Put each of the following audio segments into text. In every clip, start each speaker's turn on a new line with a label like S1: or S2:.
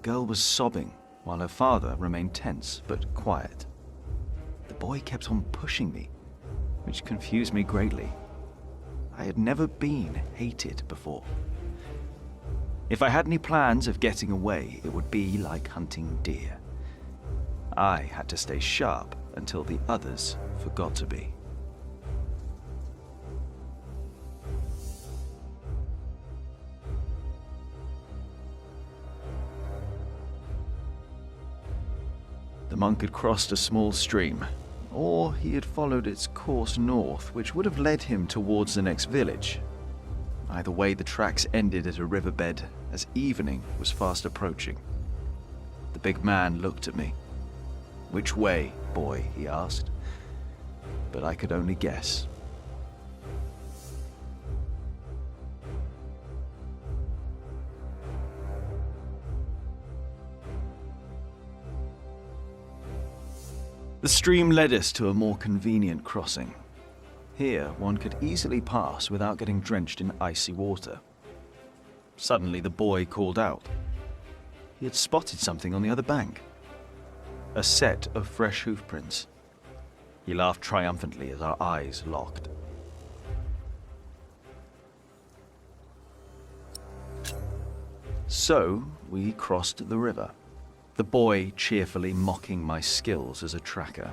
S1: girl was sobbing, while her father remained tense but quiet. The boy kept on pushing me, which confused me greatly. I had never been hated before. If I had any plans of getting away, it would be like hunting deer. I had to stay sharp until the others forgot to be. The monk had crossed a small stream, or he had followed its course north, which would have led him towards the next village. Either way, the tracks ended at a riverbed as evening was fast approaching. The big man looked at me. "Which way, boy?" he asked, but I could only guess. The stream led us to a more convenient crossing. Here, one could easily pass without getting drenched in icy water. Suddenly, the boy called out. He had spotted something on the other bank. A set of fresh hoofprints. He laughed triumphantly as our eyes locked. So, we crossed the river, the boy cheerfully mocking my skills as a tracker.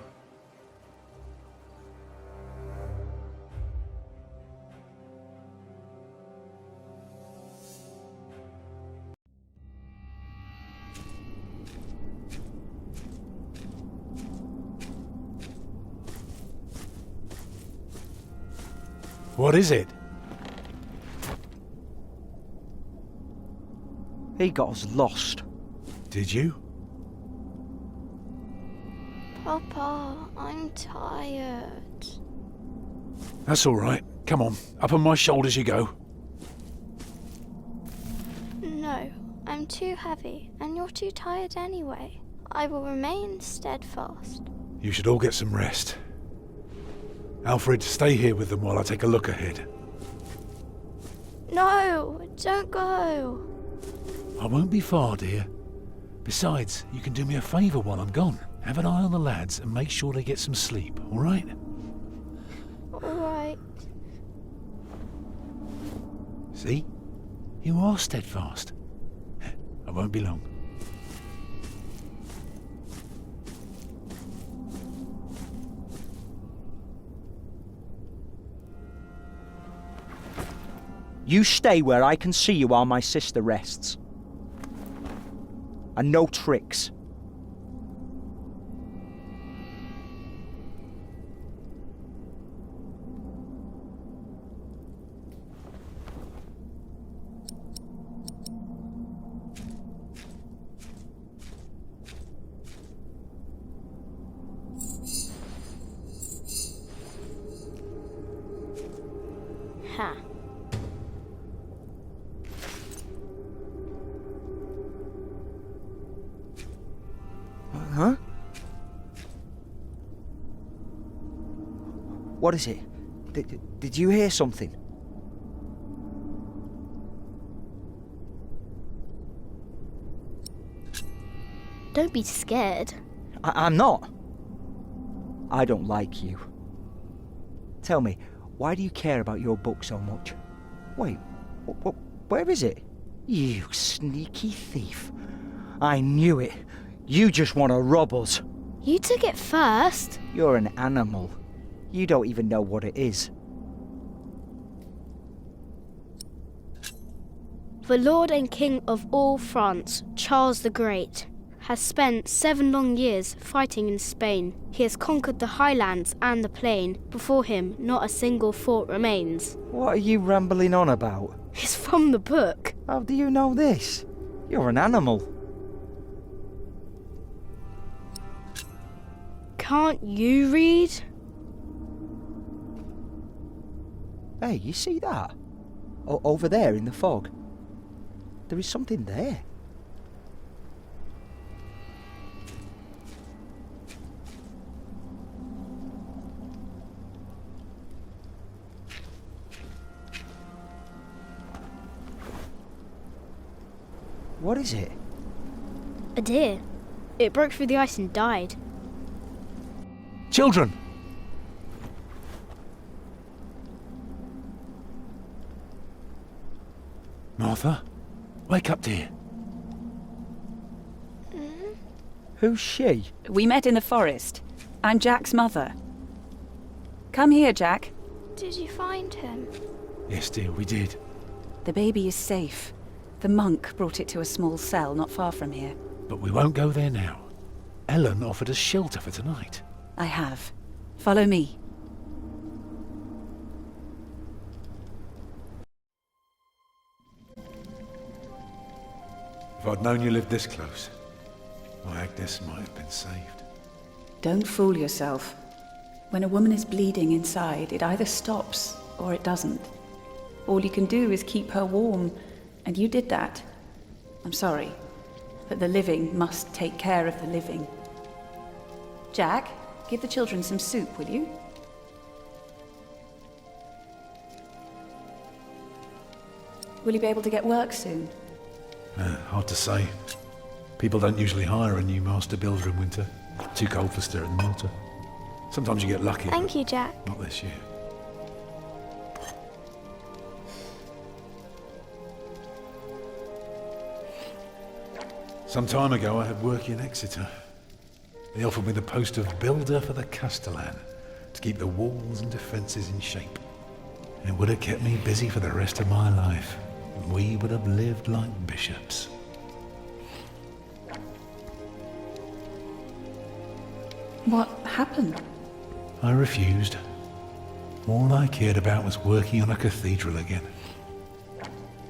S2: What is it?
S3: He got us lost.
S2: Did you?
S4: Papa, I'm tired.
S2: That's all right. Come on, up on my shoulders you go.
S4: No, I'm too heavy, and you're too tired anyway. I will remain steadfast.
S2: You should all get some rest. Alfred, stay here with them while I take a look ahead.
S4: No, don't go.
S2: I won't be far, dear. Besides, you can do me a favour while I'm gone. Have an eye on the lads and make sure they get some sleep, all right?
S4: All right.
S2: See? You are steadfast. I won't be long.
S3: You stay where I can see you while my sister rests. And no tricks.
S4: Ha.
S3: Huh? What is it? Did you hear something?
S4: Don't be scared.
S3: I'm not. I don't like you. Tell me, why do you care about your book so much? Wait, where is it? You sneaky thief. I knew it. You just want to rob us.
S4: You took it first.
S3: You're an animal. You don't even know what it is.
S4: The Lord and King of all France, Charles the Great, has spent 7 long years fighting in Spain. He has conquered the highlands and the plain. Before him, not a single fort remains.
S3: What are you rambling on about?
S4: It's from the book.
S3: How do you know this? You're an animal.
S4: Can't you read?
S3: Hey, you see that? Over there in the fog. There is something there. What is it?
S4: A deer. It broke through the ice and died.
S2: Children! Martha, wake up, dear.
S3: Who's she?
S5: We met in the forest. I'm Jack's mother. Come here, Jack.
S6: Did you find him?
S2: Yes, dear, we did.
S5: The baby is safe. The monk brought it to a small cell not far from here.
S2: But we won't go there now. Ellen offered us shelter for tonight.
S5: I have. Follow me.
S2: If I'd known you lived this close, my Agnes might have been saved.
S5: Don't fool yourself. When a woman is bleeding inside, it either stops or it doesn't. All you can do is keep her warm, and you did that. I'm sorry, but the living must take care of the living. Jack, give the children some soup, will you? Will you be able to get work soon?
S2: Hard to say. People don't usually hire a new master builder in winter. Too cold for stirring mortar. Sometimes you get lucky.
S6: Thank you, Jack.
S2: Not this year. Some time ago I had work in Exeter. They offered me the post of builder for the Castellan to keep the walls and defences in shape. It would have kept me busy for the rest of my life. And we would have lived like bishops.
S5: What happened?
S2: I refused. All I cared about was working on a cathedral again.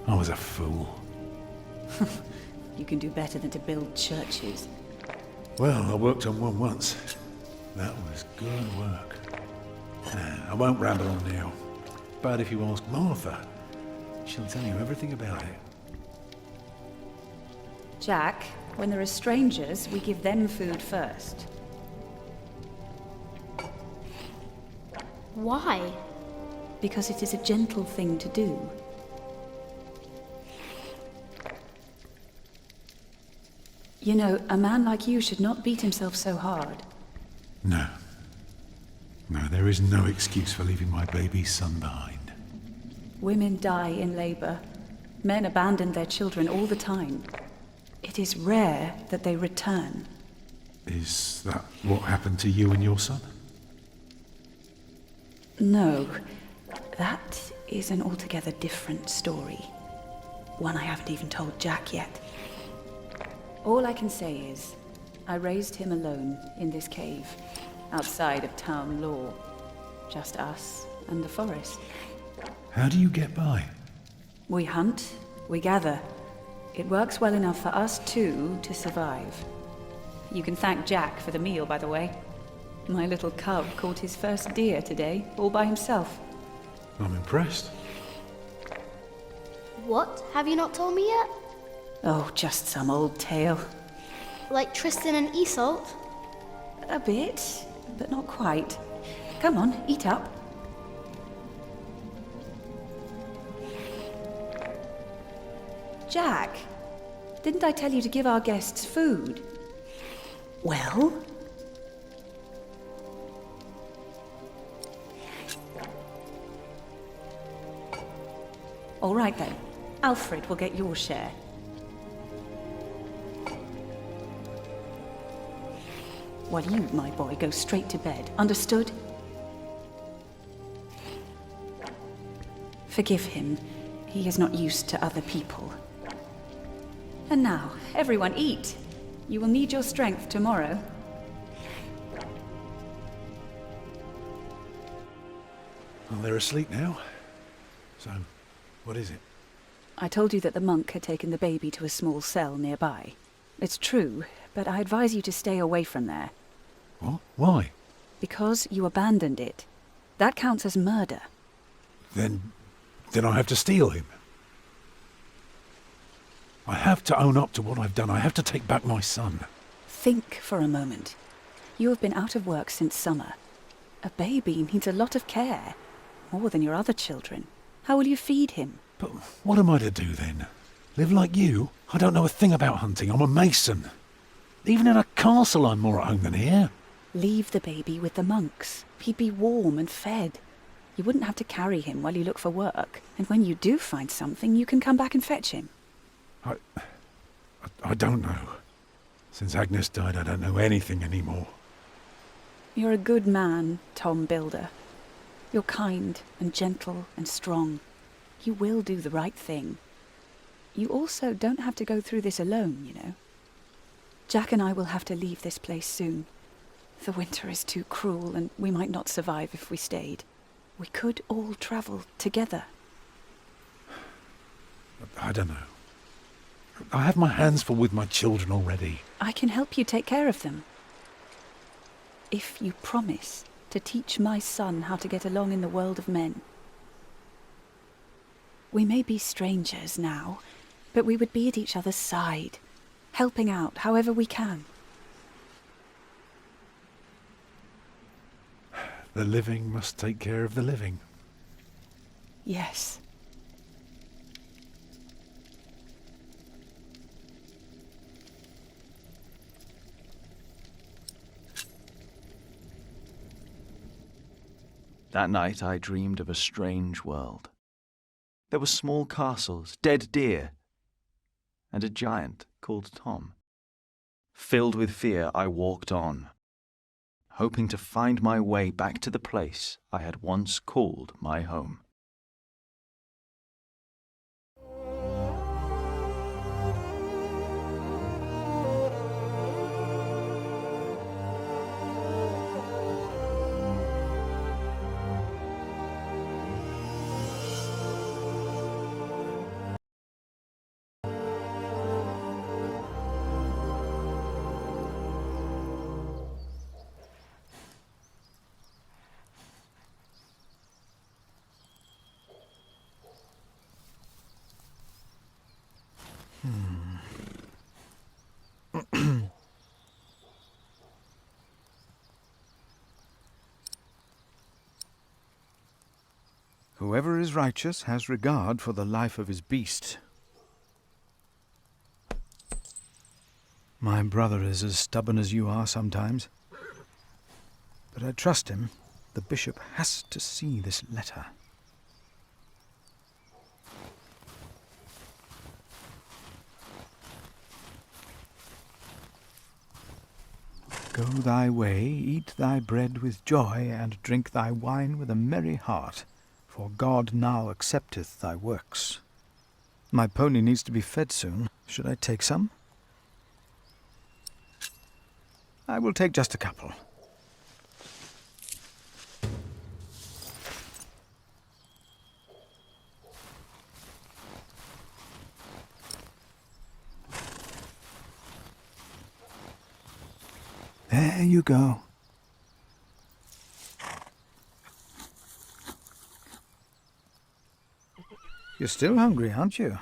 S2: I was a fool.
S5: You can do better than to build churches.
S2: Well, I worked on one once. That was good work. I won't ramble on now. But if you ask Martha, she'll tell you everything about it.
S5: Jack, when there are strangers, we give them food first.
S4: Why?
S5: Because it is a gentle thing to do. You know, a man like you should not beat himself so hard.
S2: No. No, there is no excuse for leaving my baby son behind.
S5: Women die in labor. Men abandon their children all the time. It is rare that they return.
S2: Is that what happened to you and your son?
S5: No, that is an altogether different story. One I haven't even told Jack yet. All I can say is, I raised him alone in this cave, outside of town law. Just us and the forest.
S2: How do you get by?
S5: We hunt, we gather. It works well enough for us two to survive. You can thank Jack for the meal, by the way. My little cub caught his first deer today, all by himself.
S2: I'm impressed.
S4: What? Have you not told me yet?
S5: Oh, just some old tale.
S4: Like Tristan and Isolde?
S5: A bit, but not quite. Come on, eat up. Jack, didn't I tell you to give our guests food? Well? All right then. Alfred will get your share. While you, my boy, go straight to bed. Understood? Forgive him. He is not used to other people. And now, everyone eat. You will need your strength tomorrow.
S2: Well, they're asleep now. So, what is it?
S5: I told you that the monk had taken the baby to a small cell nearby. It's true, but I advise you to stay away from there.
S2: What? Why?
S5: Because you abandoned it. That counts as murder.
S2: Then I have to steal him. I have to own up to what I've done. I have to take back my son.
S5: Think for a moment. You have been out of work since summer. A baby needs a lot of care. More than your other children. How will you feed him?
S2: But what am I to do then? Live like you? I don't know a thing about hunting. I'm a mason. Even in a castle I'm more at home than here.
S5: Leave the baby with the monks. He'd be warm and fed. You wouldn't have to carry him while you look for work. And when you do find something, you can come back and fetch him.
S2: I don't know. Since Agnes died, I don't know anything anymore.
S5: You're a good man, Tom Builder. You're kind and gentle and strong. You will do the right thing. You also don't have to go through this alone, you know. Jack and I will have to leave this place soon. The winter is too cruel, and we might not survive if we stayed. We could all travel together.
S2: I don't know. I have my hands full with my children already.
S5: I can help you take care of them. If you promise to teach my son how to get along in the world of men. We may be strangers now, but we would be at each other's side, helping out however we can.
S2: The living must take care of the living.
S5: Yes.
S1: That night I dreamed of a strange world. There were small castles, dead deer, and a giant called Tom. Filled with fear, I walked on, hoping to find my way back to the place I had once called my home.
S7: Whoever is righteous has regard for the life of his beast. My brother is as stubborn as you are sometimes. But I trust him. The bishop has to see this letter. Go thy way, eat thy bread with joy, and drink thy wine with a merry heart, for God now accepteth thy works. My pony needs to be fed soon. Should I take some? I will take just a couple. There you go. You're still hungry, aren't you?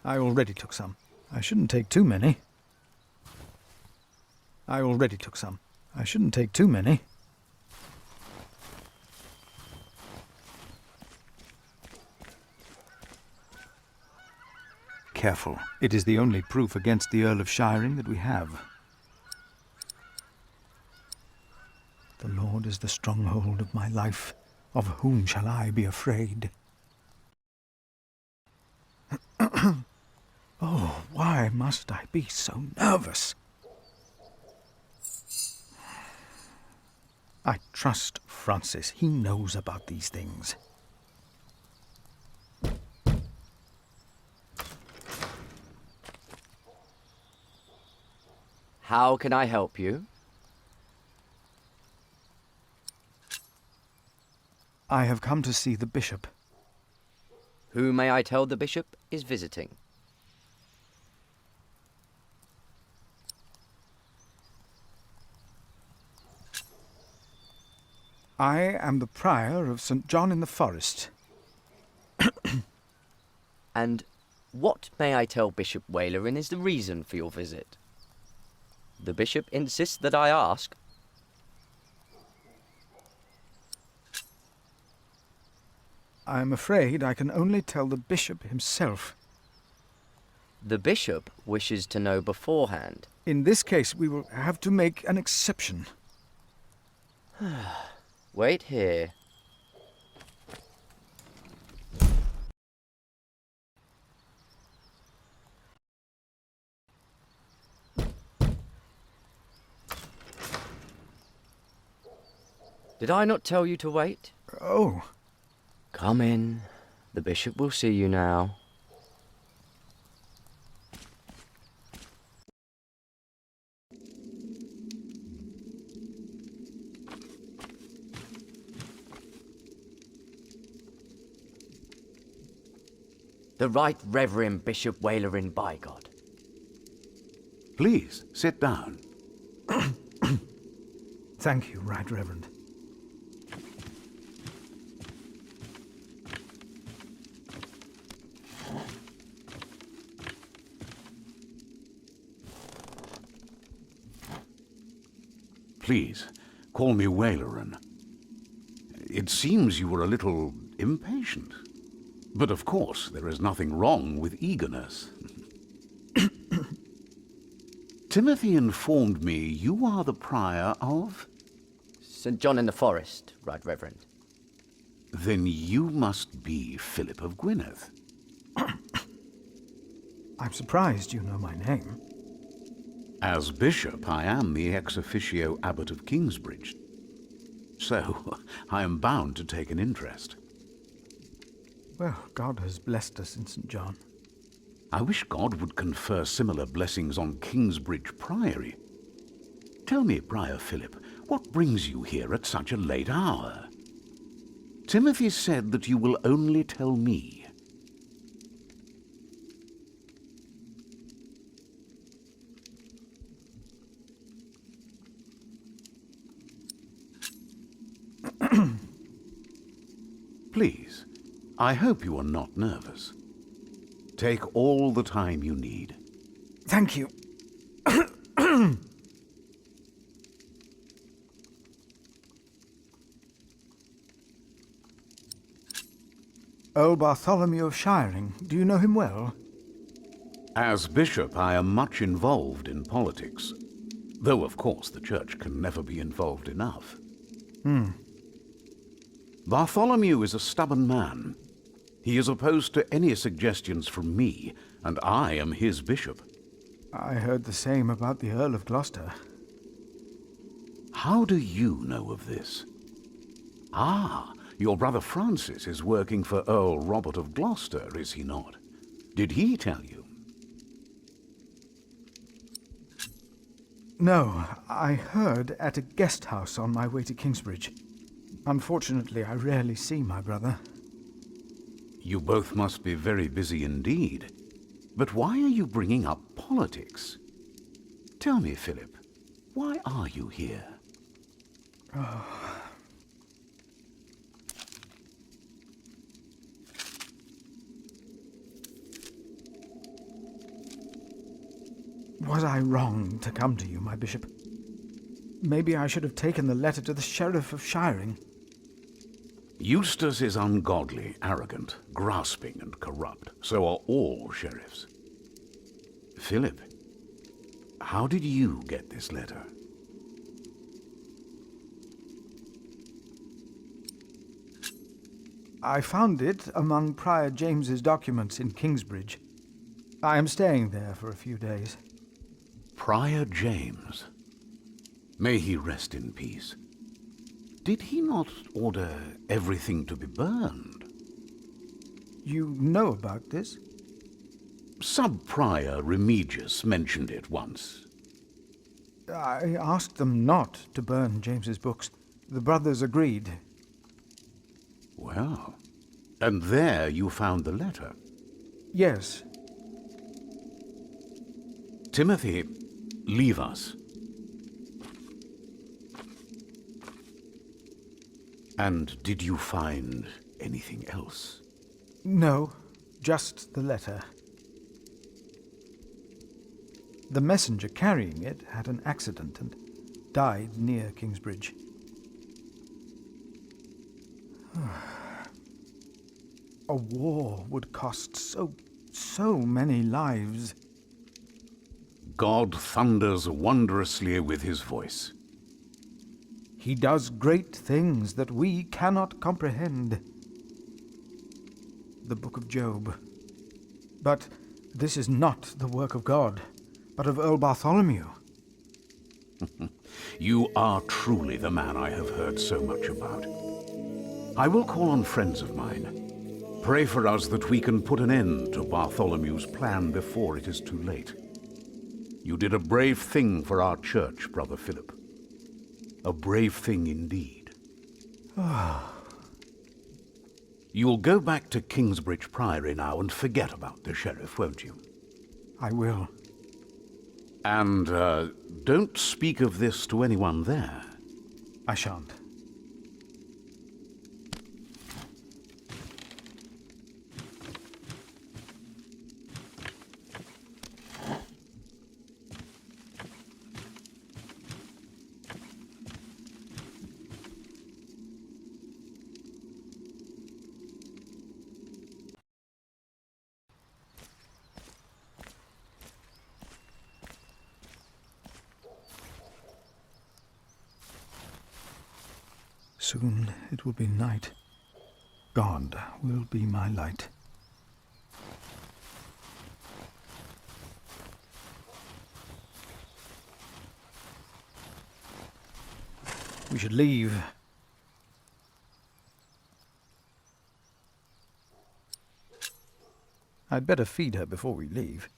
S7: I already took some. I shouldn't take too many. I already took some. I shouldn't take too many. Careful. It is the only proof against the Earl of Shiring that we have. The Lord is the stronghold of my life. Of whom shall I be afraid? Oh, why must I be so nervous? I trust Francis. He knows about these things.
S8: How can I help you?
S7: I have come to see the bishop.
S8: Who may I tell the bishop is visiting?
S7: I am the prior of St. John in the Forest.
S8: And what, may I tell Bishop Walerin, is the reason for your visit? The bishop insists that I ask.
S7: I'm afraid I can only tell the bishop himself.
S8: The bishop wishes to know beforehand.
S7: In this case, we will have to make an exception.
S8: Wait here. Did I not tell you to wait?
S7: Oh,
S8: Come in. The bishop will see you now. The Right Reverend Bishop Wailerin Bygod.
S9: Please, sit down.
S7: thank you, Right Reverend.
S9: Please, call me Wailerin. It seems you were a little impatient. But of course, there is nothing wrong with eagerness. Timothy informed me you are the prior of...
S8: St. John in the Forest, Right Reverend.
S9: Then you must be Philip of Gwynedd.
S7: I'm surprised you know my name.
S9: As bishop, I am the ex officio abbot of Kingsbridge. So, I am bound to take an interest.
S7: Well, God has blessed us in St. John.
S9: I wish God would confer similar blessings on Kingsbridge Priory. Tell me, Prior Philip, what brings you here at such a late hour? Timothy said that you will only tell me. Please, I hope you are not nervous. Take all the time you need.
S7: Thank you. Old Bartholomew of Shiring, do you know him well?
S9: As bishop, I am much involved in politics. Though, of course, the church can never be involved enough. Bartholomew is a stubborn man. He is opposed to any suggestions from me, and I am his bishop.
S7: I heard the same about the Earl of Gloucester.
S9: How do you know of this? Ah, your brother Francis is working for Earl Robert of Gloucester, is he not? Did he tell you?
S7: No, I heard at a guest house on my way to Kingsbridge. Unfortunately, I rarely see my brother.
S9: You both must be very busy indeed. But why are you bringing up politics? Tell me, Philip, why are you here?
S7: Was I wrong to come to you, my bishop? Maybe I should have taken the letter to the Sheriff of Shiring.
S9: Eustace is ungodly, arrogant, grasping, and corrupt. So are all sheriffs. Philip, how did you get this letter?
S7: I found it among Prior James's documents in Kingsbridge. I am staying there for a few days.
S9: Prior James. May he rest in peace. Did he not order everything to be burned?
S7: You know about this?
S9: Sub-Prior Remigius mentioned it once.
S7: I asked them not to burn James's books. The brothers agreed.
S9: Well, and there you found the letter.
S7: Yes.
S9: Timothy, leave us. And did you find anything else?
S7: No, just the letter. The messenger carrying it had an accident and died near Kingsbridge. A war would cost so many lives.
S9: God thunders wondrously with his voice.
S7: He does great things that we cannot comprehend. The Book of Job. But this is not the work of God, but of Earl Bartholomew.
S9: You are truly the man I have heard so much about. I will call on friends of mine. Pray for us that we can put an end to Bartholomew's plan before it is too late. You did a brave thing for our church, Brother Philip. A brave thing indeed. You'll go back to Kingsbridge Priory now and forget about the sheriff, won't you?
S7: I will.
S9: And don't speak of this to anyone there.
S7: I shan't. Soon it will be night. God will be my light. We should leave. I'd better feed her before we leave.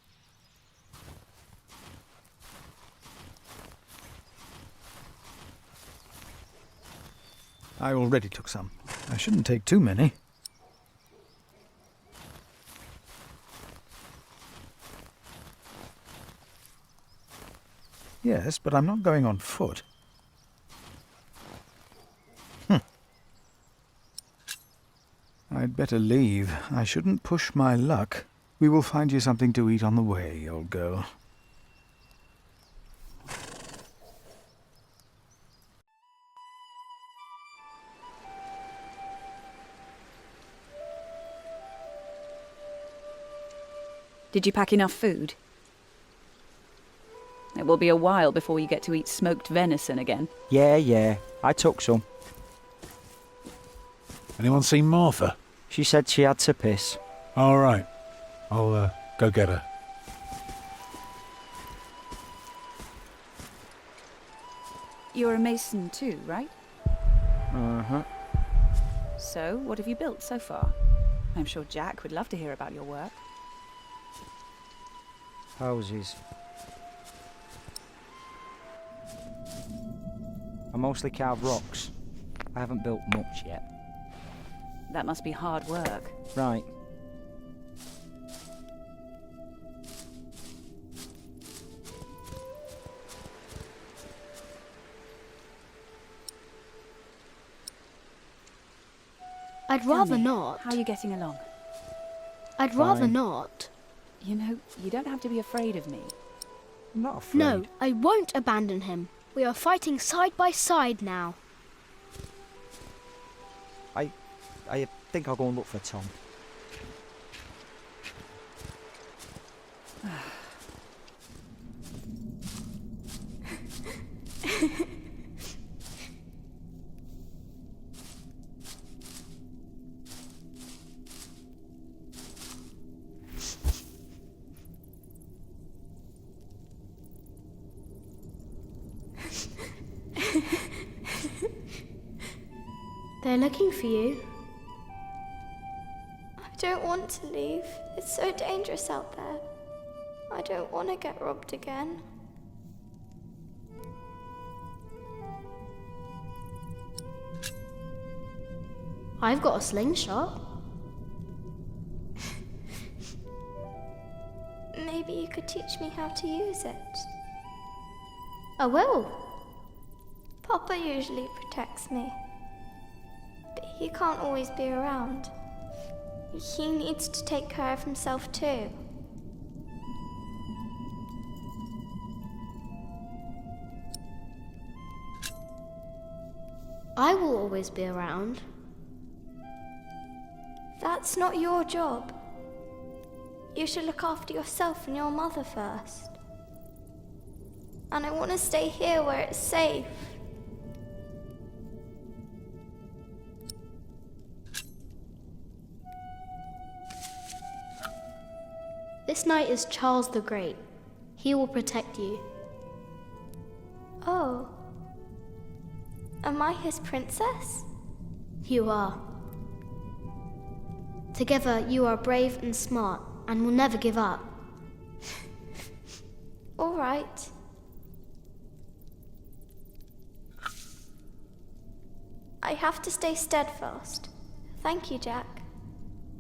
S7: I already took some. I shouldn't take too many. Yes, but I'm not going on foot. I'd better leave. I shouldn't push my luck. We will find you something to eat on the way, old girl.
S5: Did you pack enough food? It will be a while before you get to eat smoked venison again.
S3: Yeah, I took some.
S2: Anyone seen Martha?
S3: She said she had to piss.
S2: All right. I'll go get her.
S5: You're a mason too, right?
S3: Uh-huh.
S5: So, what have you built so far? I'm sure Jack would love to hear about your work.
S3: Houses. I mostly carve rocks. I haven't built much yet.
S5: That must be hard work.
S3: Right.
S4: I'd
S5: Tell
S4: rather
S5: me,
S4: not.
S5: How are you getting along?
S4: I'd rather
S3: Fine.
S4: not.
S5: You know, you don't have to be afraid of me.
S3: I'm not afraid.
S4: No, I won't abandon him. We are fighting side by side now.
S3: I think I'll go and look for Tom.
S4: They're looking for you.
S6: I don't want to leave. It's so dangerous out there. I don't want to get robbed again.
S4: I've got a slingshot.
S6: Maybe you could teach me how to use it.
S4: I will.
S6: Papa usually protects me. But he can't always be around. He needs to take care of himself too.
S4: I will always be around.
S6: That's not your job. You should look after yourself and your mother first. And I want to stay here where it's safe.
S4: This knight is Charles the Great. He will protect you.
S6: Oh. Am I his princess?
S4: You are. Together, you are brave and smart, and will never give up.
S6: All right. I have to stay steadfast. Thank you, Jack.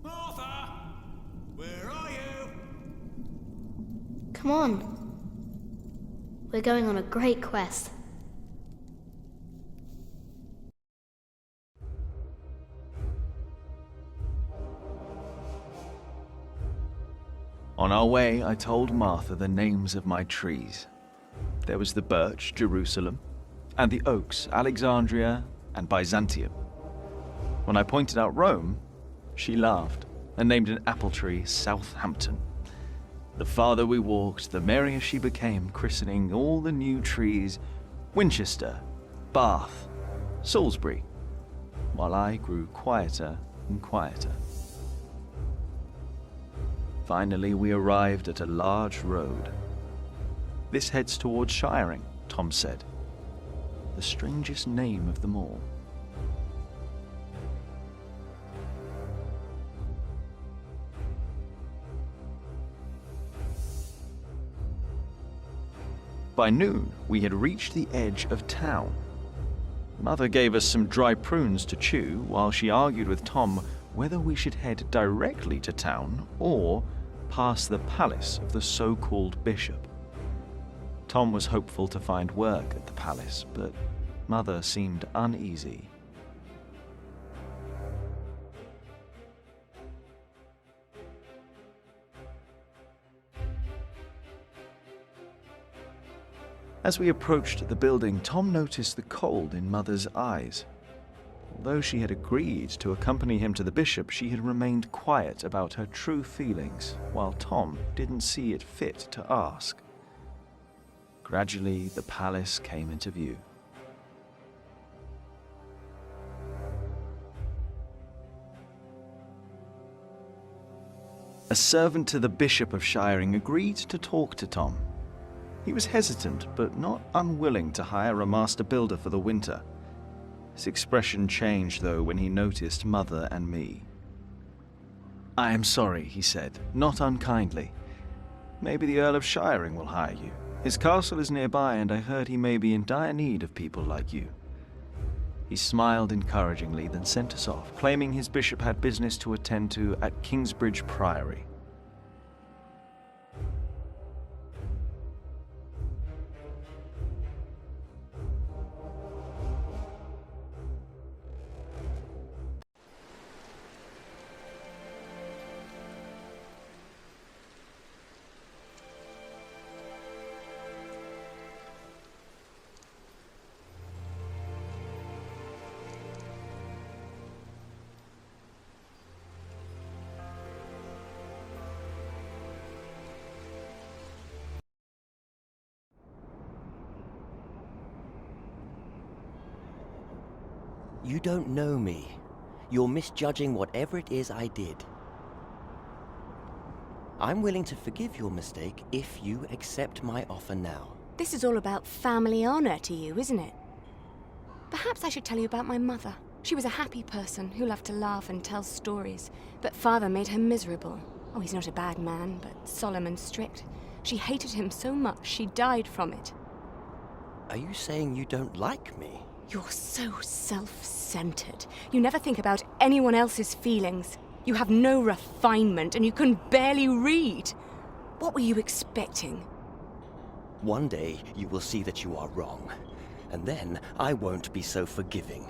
S2: Martha! Where are you?
S4: Come on. We're going on a great quest.
S1: On our way, I told Martha the names of my trees. There was the birch, Jerusalem, and the oaks, Alexandria and Byzantium. When I pointed out Rome, she laughed and named an apple tree Southampton. The farther we walked, the merrier she became, christening all the new trees Winchester, Bath, Salisbury, while I grew quieter and quieter. Finally, we arrived at a large road. This heads towards Shiring, Tom said. The strangest name of them all. By noon, we had reached the edge of town. Mother gave us some dry prunes to chew while she argued with Tom whether we should head directly to town or past the palace of the so-called bishop. Tom was hopeful to find work at the palace, but Mother seemed uneasy. As we approached the building, Tom noticed the cold in Mother's eyes. Although she had agreed to accompany him to the bishop, she had remained quiet about her true feelings, while Tom didn't see it fit to ask. Gradually, the palace came into view. A servant to the Bishop of Shiring agreed to talk to Tom. He was hesitant, but not unwilling to hire a master builder for the winter. His expression changed, though, when he noticed Mother and me. "I am sorry," he said, not unkindly. "Maybe the Earl of Shiring will hire you. His castle is nearby, and I heard he may be in dire need of people like you." He smiled encouragingly, then sent us off, claiming his bishop had business to attend to at Kingsbridge Priory.
S8: You don't know me. You're misjudging whatever it is I did. I'm willing to forgive your mistake if you accept my offer now.
S10: This is all about family honor to you, isn't it? Perhaps I should tell you about my mother. She was a happy person who loved to laugh and tell stories, but father made her miserable. Oh, he's not a bad man, but solemn and strict. She hated him so much she died from it.
S8: Are you saying you don't like me?
S10: You're so self-centered. You never think about anyone else's feelings. You have no refinement and you can barely read. What were you expecting?
S8: One day you will see that you are wrong, and then I won't be so forgiving.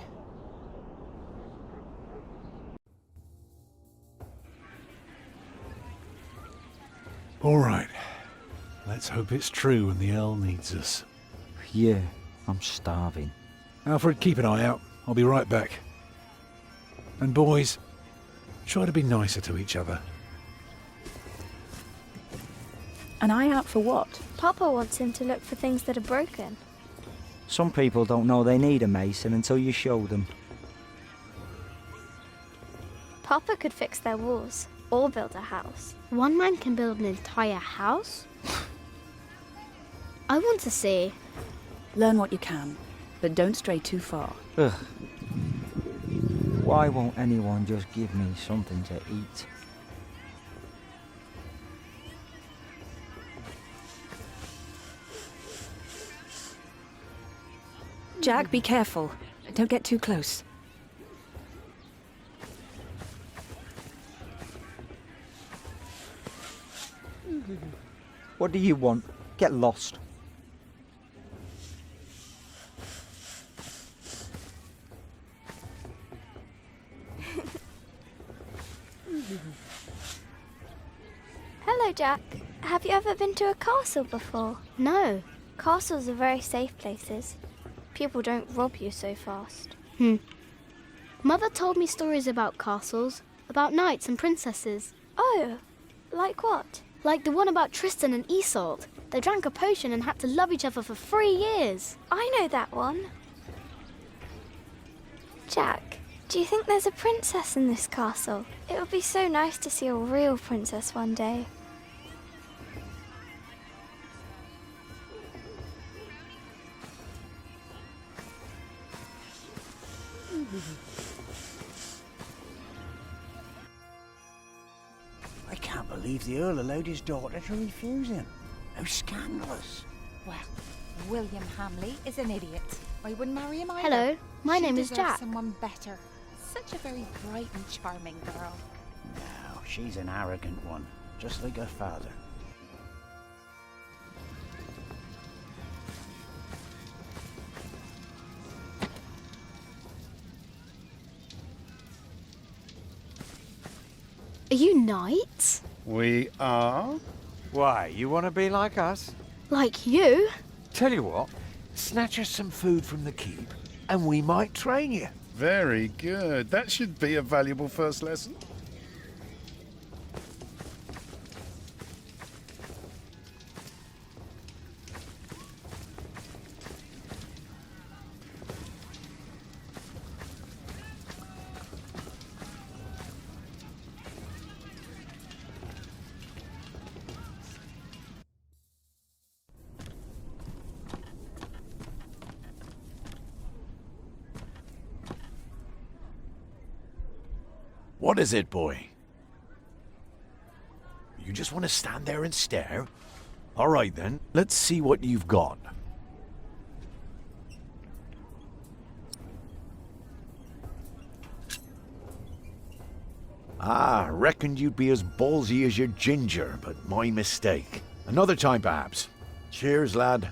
S2: All right. Let's hope it's true and the Earl needs us.
S3: Yeah, I'm starving.
S2: Alfred, keep an eye out. I'll be right back. And boys, try to be nicer to each other.
S5: An eye out for what?
S6: Papa wants him to look for things that are broken.
S3: Some people don't know they need a mason until you show them.
S6: Papa could fix their walls or build a house.
S4: One man can build an entire house? I want to see.
S5: Learn what you can, but don't stray too far.
S3: Ugh. Why won't anyone just give me something to eat?
S5: Jack, be careful. Don't get too close.
S3: What do you want? Get lost.
S6: Hello, Jack. Have you ever been to a castle before?
S4: No.
S6: Castles are very safe places. People don't rob you so fast.
S4: Mother told me stories about castles, about knights and princesses.
S6: Oh, like what?
S4: Like the one about Tristan and Isolde. They drank a potion and had to love each other for 3 years.
S6: I know that one. Jack, do you think there's a princess in this castle? It would be so nice to see a real princess one day.
S11: I can't believe the Earl allowed his daughter to refuse him. How scandalous.
S12: Well, William Hamley is an idiot. I wouldn't marry him either.
S4: Hello, my name is
S12: She deserves
S4: Jack.
S12: someone better. Such a very bright and charming girl.
S11: No, she's an arrogant one, just like her father.
S4: Are you knights?
S13: We are? Why, you want to be like us?
S4: Like you?
S14: Tell you what, snatch us some food from the keep, and we might train you.
S13: Very good. That should be a valuable first lesson.
S14: What is it, boy? You just want to stand there and stare? All right, then. Let's see what you've got. Ah, reckoned you'd be as ballsy as your ginger, but my mistake. Another time, perhaps. Cheers, lad.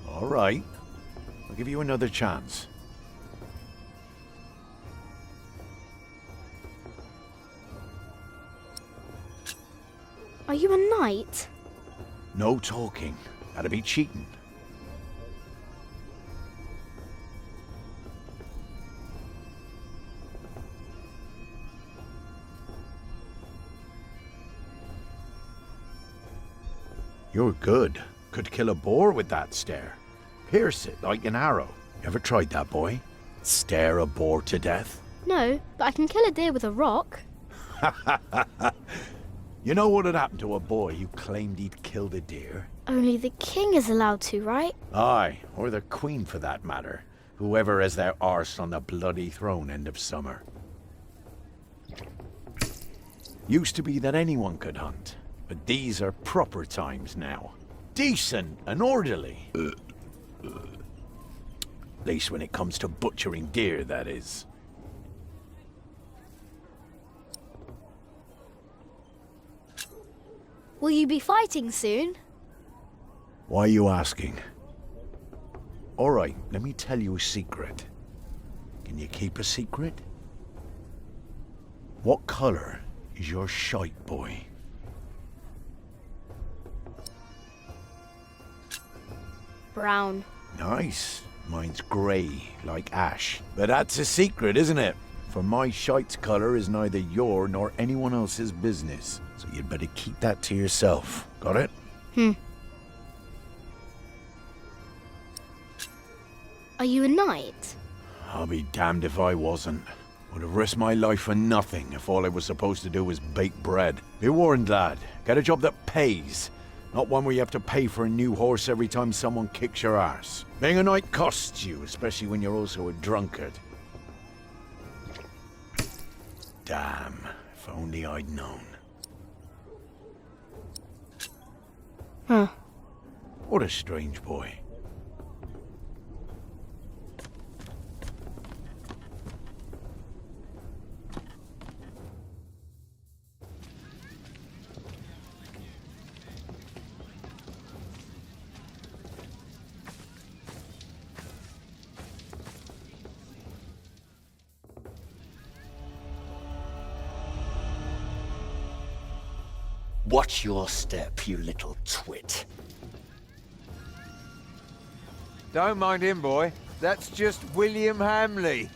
S14: All right. I'll give you another chance.
S4: Are you a knight?
S14: No talking. That'd be cheating. You're good. Could kill a boar with that stare. Pierce it like an arrow. Ever tried that, boy? Stare a boar to death?
S4: No, but I can kill a deer with a rock.
S14: You know what had happened to a boy who claimed he'd killed a deer?
S4: Only the king is allowed to, right?
S14: Aye, or the queen for that matter. Whoever has their arse on the bloody throne end of summer. Used to be that anyone could hunt, but these are proper times now. Decent and orderly. At least when it comes to butchering deer, that is.
S4: Will you be fighting soon?
S14: Why are you asking? All right, let me tell you a secret. Can you keep a secret? What color is your shite, boy?
S4: Brown.
S14: Nice. Mine's grey, like ash. But that's a secret, isn't it? For my shite's colour is neither your nor anyone else's business. So you'd better keep that to yourself. Got it?
S4: Are you a knight?
S14: I'll be damned if I wasn't. Would have risked my life for nothing if all I was supposed to do was bake bread. Be warned, lad. Get a job that pays. Not one where you have to pay for a new horse every time someone kicks your arse. Being a knight costs you, especially when you're also a drunkard. Damn, if only I'd known.
S4: Huh.
S14: What a strange boy.
S8: Watch your step, you little twit.
S13: Don't mind him, boy. That's just William Hamley.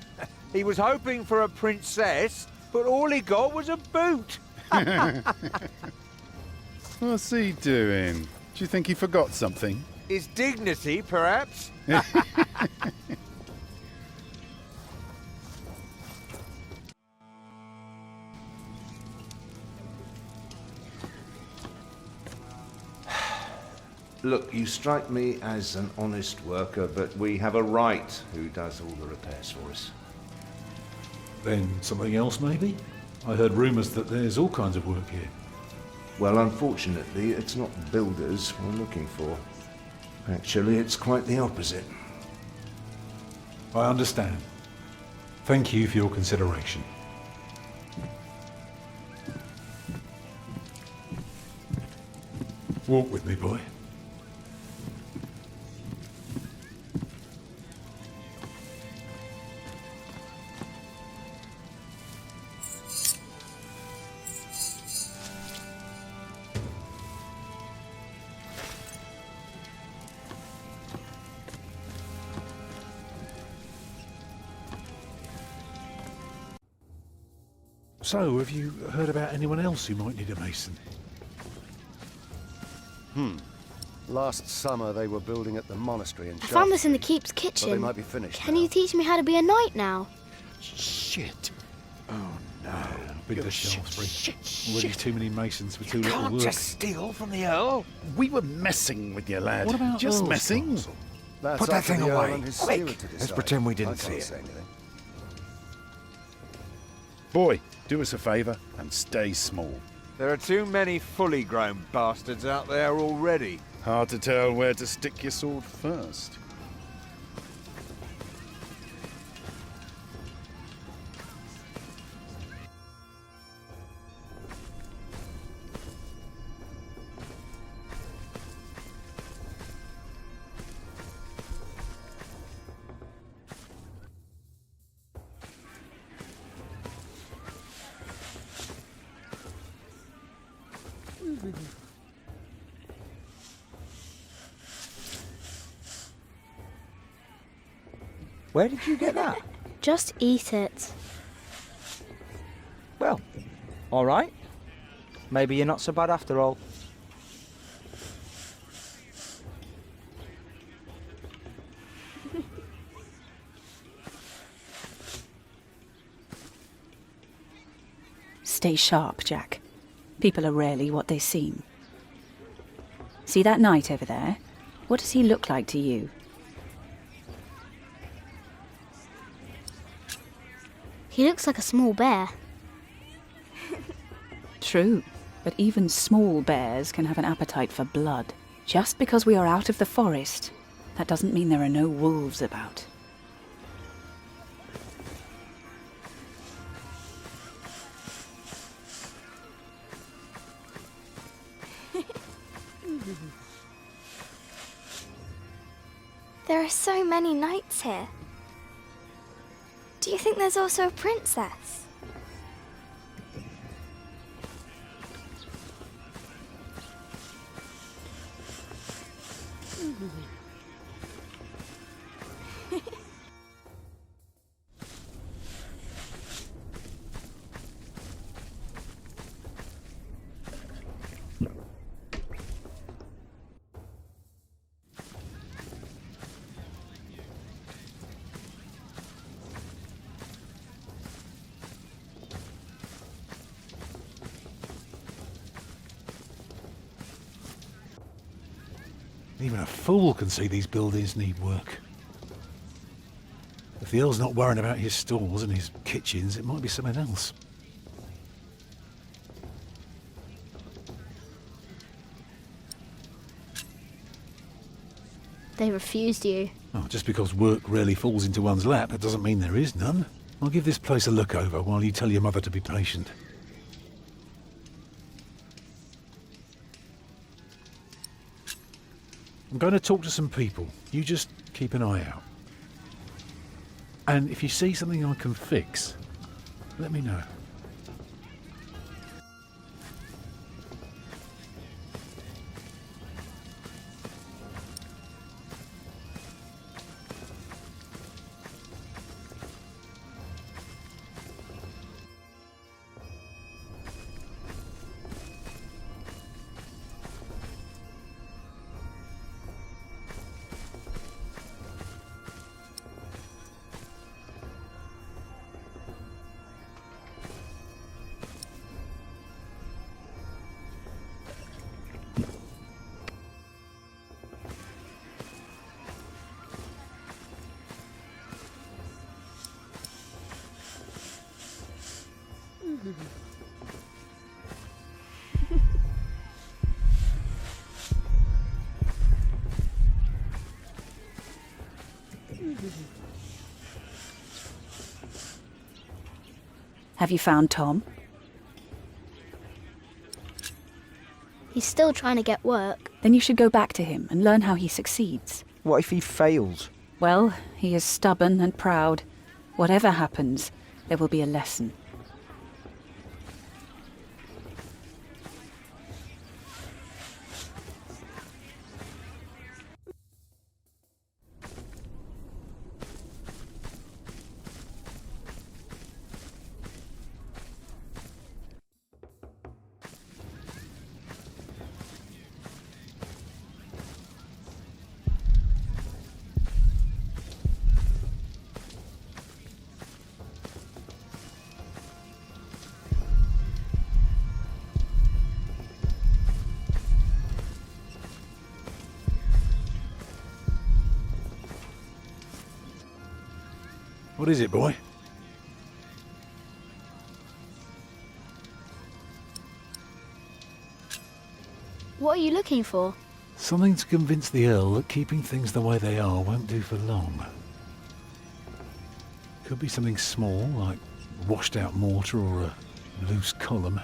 S13: He was hoping for a princess, but all he got was a boot.
S15: What's he doing? Do you think he forgot something?
S13: His dignity, perhaps?
S16: Look, you strike me as an honest worker, but we have a Wright who does all the repairs for us.
S2: Then something else, maybe? I heard rumours that there's all kinds of work here.
S16: Well, unfortunately, it's not builders we're looking for. Actually, it's quite the opposite.
S2: I understand. Thank you for your consideration. Walk with me, boy. So, have you heard about anyone else who might need a mason?
S17: Last summer they were building at the monastery in
S4: I found this in the keep's kitchen.
S17: But they might be finished
S4: Can
S17: now.
S4: you teach me how to be a knight now?
S14: Shit.
S2: Oh no. Bid the Shaftesbury. Already too many masons for too little work.
S14: steal from the Earl.
S15: We were messing with you, lad.
S2: What about
S15: just
S2: Earl's
S15: messing?
S2: castle?
S17: That's
S14: Put
S17: up
S14: that
S17: to
S14: thing
S17: the Earl
S14: away.
S17: and his
S14: Quick.
S17: steward to
S14: Let's
S17: decide.
S14: pretend we
S17: I
S14: didn't
S17: can't
S14: see it.
S17: say anything.
S15: Boy, do us a favour and stay small.
S13: There are too many fully grown bastards out there already.
S15: Hard to tell where to stick your sword first.
S3: Where did you get that?
S4: Just eat it.
S3: Well, all right. Maybe you're not so bad after all.
S5: Stay sharp, Jack. People are rarely what they seem. See that knight over there? What does he look like to you?
S4: He looks like a small bear.
S5: True, but even small bears can have an appetite for blood. Just because we are out of the forest, that doesn't mean there are no wolves about.
S6: There are so many knights here. Do you think there's also a princess?
S2: Even a fool can see these buildings need work. If the Earl's not worrying about his stalls and his kitchens, it might be something else.
S4: They refused you.
S2: Oh, just because work rarely falls into one's lap, that doesn't mean there is none. I'll give this place a look over while you tell your mother to be patient. I'm going to talk to some people. You just keep an eye out. And if you see something I can fix, let me know.
S5: Have you found Tom?
S4: He's still trying to get work.
S5: Then you should go back to him and learn how he succeeds.
S3: What if he fails?
S5: Well, he is stubborn and proud. Whatever happens, there will be a lesson.
S2: What is it, boy?
S4: What are you looking for?
S2: Something to convince the Earl that keeping things the way they are won't do for long. Could be something small, like washed out mortar or a loose column.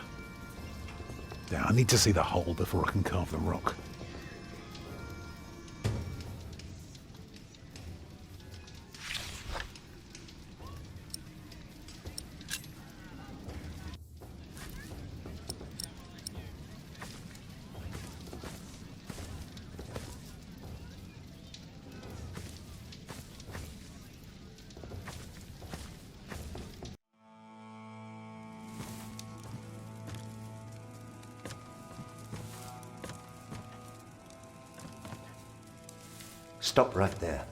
S2: Yeah, I need to see the hole before I can carve the rock.
S16: Stop right there.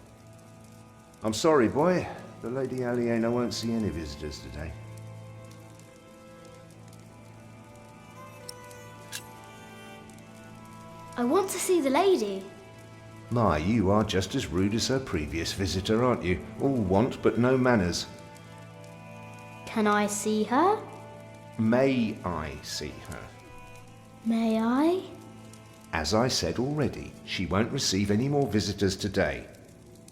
S16: I'm sorry, boy. The Lady Aliena won't see any visitors today.
S4: I want to see the lady.
S16: My, you are just as rude as her previous visitor, aren't you? All want but no manners.
S4: Can I see her?
S16: May I see her?
S4: May I?
S16: As I said already, she won't receive any more visitors today.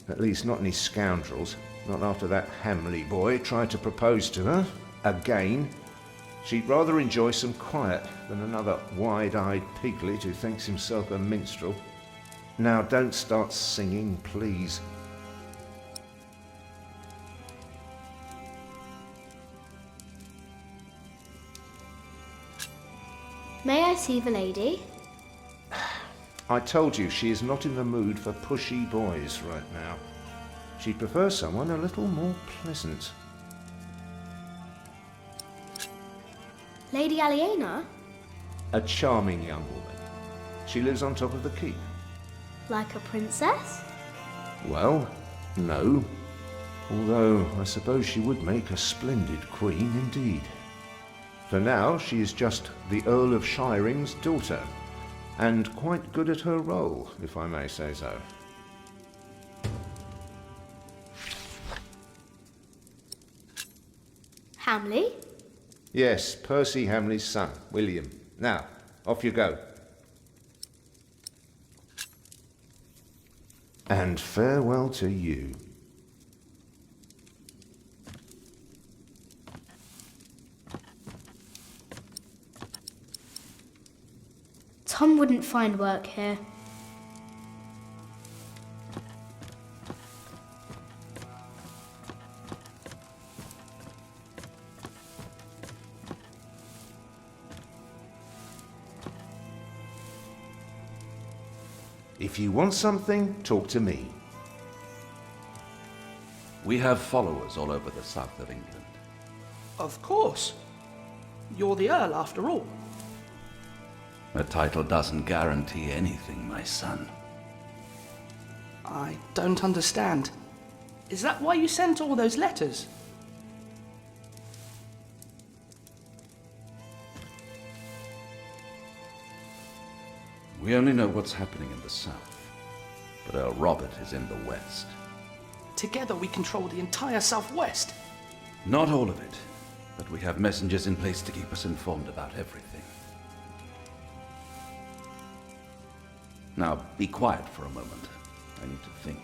S16: At least not any scoundrels. Not after that Hamley boy tried to propose to her. Again. She'd rather enjoy some quiet than another wide-eyed piglet who thinks himself a minstrel. Now don't start singing, please.
S4: May I see the lady?
S16: I told you she is not in the mood for pushy boys right now. She'd prefer someone a little more pleasant.
S4: Lady Aliena?
S16: A charming young woman. She lives on top of the keep.
S4: Like a princess?
S16: Well, no. Although I suppose she would make a splendid queen indeed. For now, she is just the Earl of Shiring's daughter, and quite good at her role, if I may say so.
S4: Hamley?
S16: Yes, Percy Hamley's son, William. Now, off you go. And farewell to you.
S4: Tom wouldn't find work here.
S16: If you want something, talk to me.
S18: We have followers all over the south of England.
S19: Of course. You're the Earl, after all.
S18: A title doesn't guarantee anything, my son.
S19: I don't understand. Is that why you sent all those letters?
S18: We only know what's happening in the south, but Earl Robert is in the west.
S19: Together we control the entire southwest.
S18: Not all of it, but we have messengers in place to keep us informed about everything. Now, be quiet for a moment. I need to think.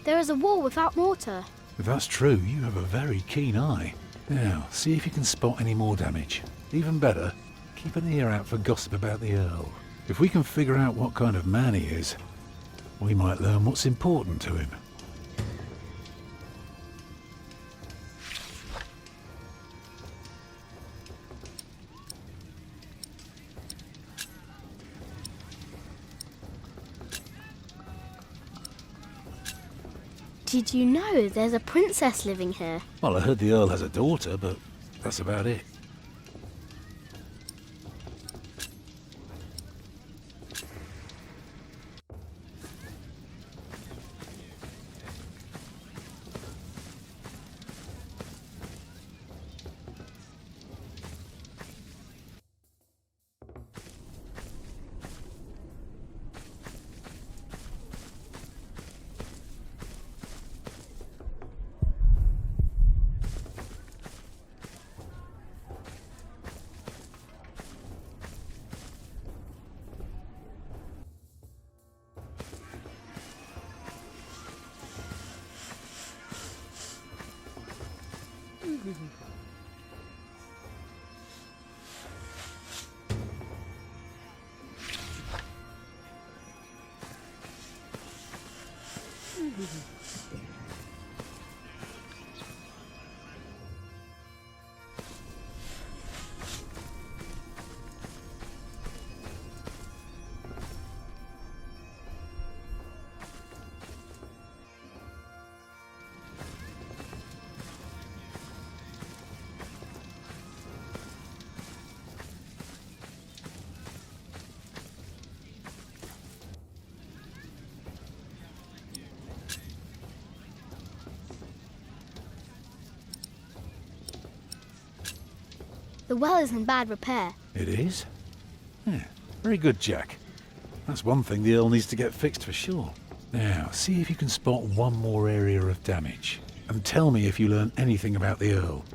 S4: There is a wall without mortar.
S2: If that's true, you have a very keen eye. Now, see if you can spot any more damage. Even better, keep an ear out for gossip about the Earl. If we can figure out what kind of man he is, we might learn what's important to him.
S4: Did you know there's a princess living here?
S2: Well, I heard the Earl has a daughter, but that's about it.
S4: The well is in bad repair.
S2: It is? Yeah, very good, Jack. That's one thing the Earl needs to get fixed for sure. Now, see if you can spot one more area of damage. And tell me if you learn anything about the Earl.